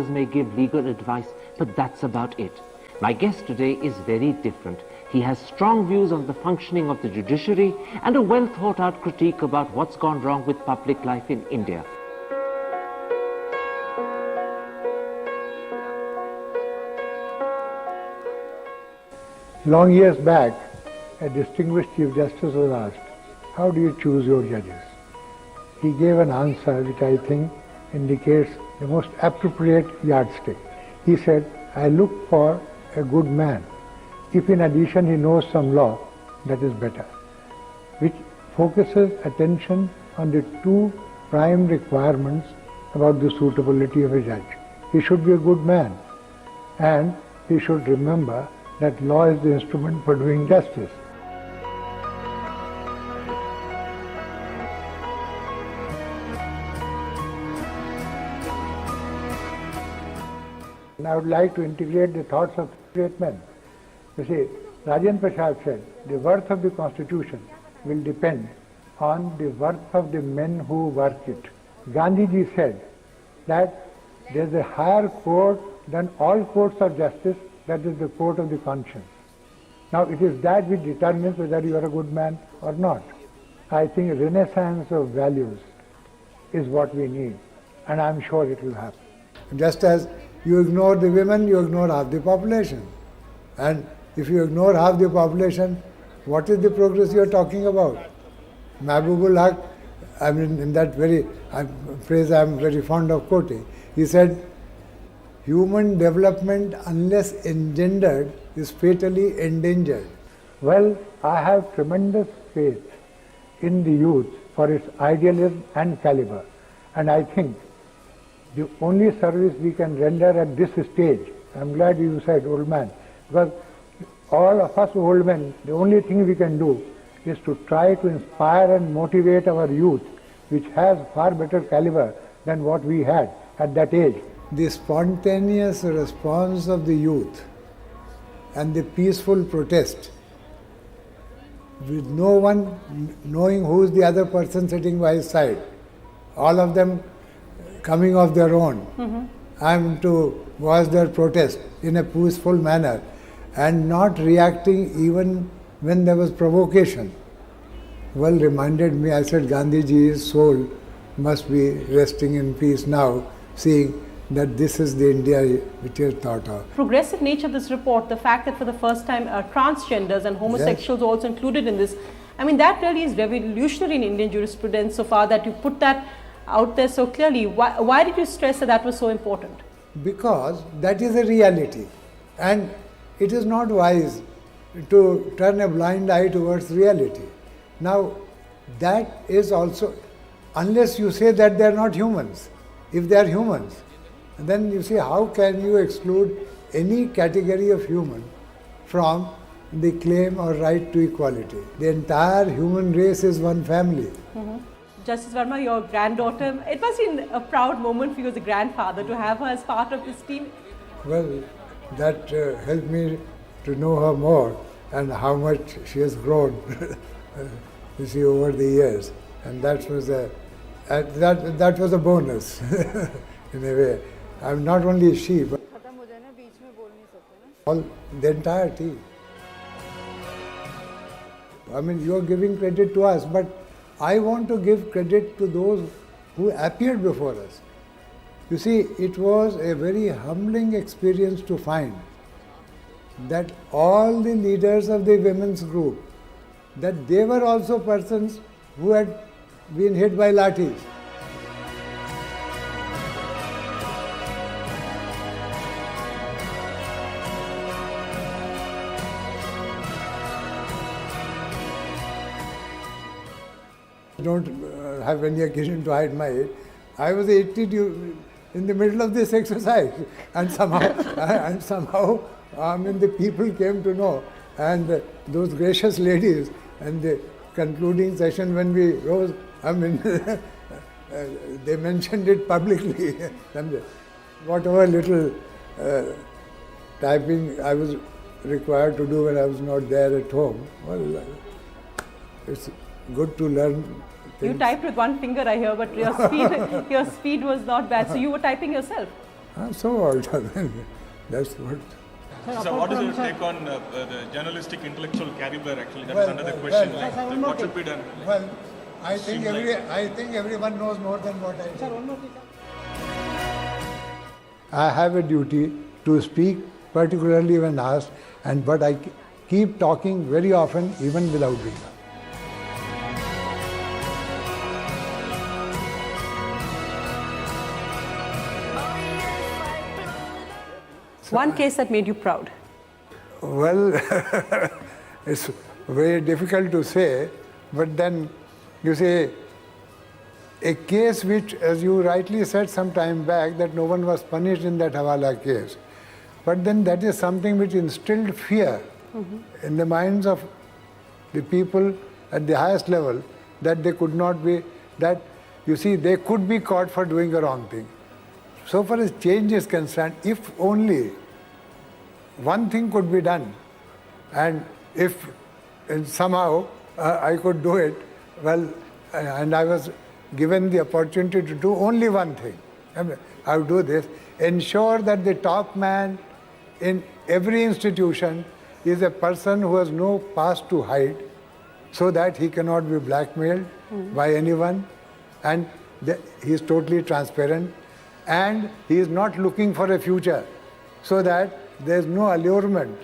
may give legal advice, but that's about it. My guest today is very different. He has strong views on the functioning of the judiciary and a well thought out critique about what's gone wrong with public life in India. Long years back, a distinguished Chief Justice was asked, how do you choose your judges? He gave an answer which I think indicates the most appropriate yardstick. He said, I look for a good man. If in addition he knows some law, that is better. Which focuses attention on the two prime requirements about the suitability of a judge. He should be a good man, and he should remember that law is the instrument for doing justice. And I would like to integrate the thoughts of great men. You see, Rajendra Prasad said, the worth of the Constitution will depend on the worth of the men who work it. Gandhiji said that there is a higher court than all courts of justice, that is the court of the conscience. Now it is that which determines whether you are a good man or not. I think a renaissance of values is what we need, and I am sure it will happen. Just as you ignore the women, you ignore half the population. And if you ignore half the population, what is the progress you are talking about? Mahbubul Haq, I mean, in that very phrase I am very fond of quoting, he said, human development, unless engendered, is fatally endangered. Well, I have tremendous faith in the youth for its idealism and caliber. And I think the only service we can render at this stage, I'm glad you said old man, because all of us old men, the only thing we can do is to try to inspire and motivate our youth, which has far better caliber than what we had at that age. The spontaneous response of the youth and the peaceful protest, with no one knowing who is the other person sitting by his side, all of them coming of their own, and to voice their protest in a peaceful manner and not reacting even when there was provocation. Well reminded me, I said, Gandhiji's soul must be resting in peace now, seeing that this is the India which he has thought of. Progressive nature of this report, the fact that for the first time transgenders and homosexuals also included in this, I mean that really is revolutionary in Indian jurisprudence so far that you put that out there so clearly. Why did you stress that that was so important? Because that is a reality, and it is not wise to turn a blind eye towards reality. Now that is also, unless you say that they are not humans, if they are humans, then you see how can you exclude any category of human from the claim or right to equality. The entire human race is one family. Justice Verma, your granddaughter, it must be a proud moment for you as a grandfather to have her as part of this team. Well, that helped me to know her more and how much she has grown, you see, over the years. And that was a bonus in a way. I'm not only she, but all the entire team. I mean, you are giving credit to us, but I want to give credit to those who appeared before us. You see, it was a very humbling experience to find that all the leaders of the women's group, that they were also persons who had been hit by lathis. Don't have any occasion to hide my age. I was 80 in the middle of this exercise, and somehow, I mean, the people came to know, and those gracious ladies, and the concluding session when we rose, I mean, they mentioned it publicly. Whatever little typing I was required to do when I was not there at home, well, it's good to learn things. You typed with one finger, I hear, but your speed was not bad. So you were typing yourself? So what? That's what. So what is your take on the journalistic intellectual caliber actually? That is another question. What should be done? Well, I think everyone knows more than what I do. Sir, one more thing. I have a duty to speak, particularly when asked, but I keep talking very often, even without being asked. One case that made you proud. Well, it's very difficult to say, but then you say a case which, as you rightly said some time back, that no one was punished in that Hawala case. But then that is something which instilled fear in the minds of the people at the highest level, that they could not be, that you see, they could be caught for doing a wrong thing. So far as change is concerned, if only one thing could be done, and if somehow I could do it, well, and I was given the opportunity to do only one thing, I would do this: ensure that the top man in every institution is a person who has no past to hide, so that he cannot be blackmailed by anyone, and he is totally transparent, and he is not looking for a future, so that there is no allurement.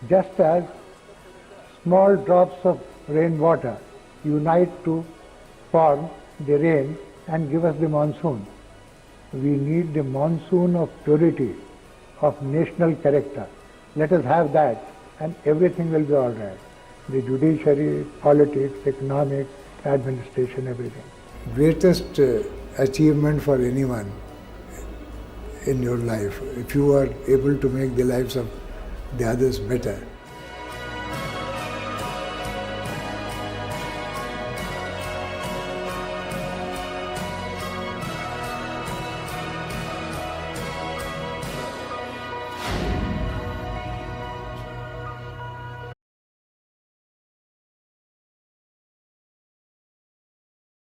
Just as small drops of rainwater unite to form the rain and give us the monsoon, we need the monsoon of purity, of national character. Let us have that, and everything will be all right. The judiciary, politics, economics, administration, everything. Greatest achievement for anyone in your life, if you are able to make the lives of the others better,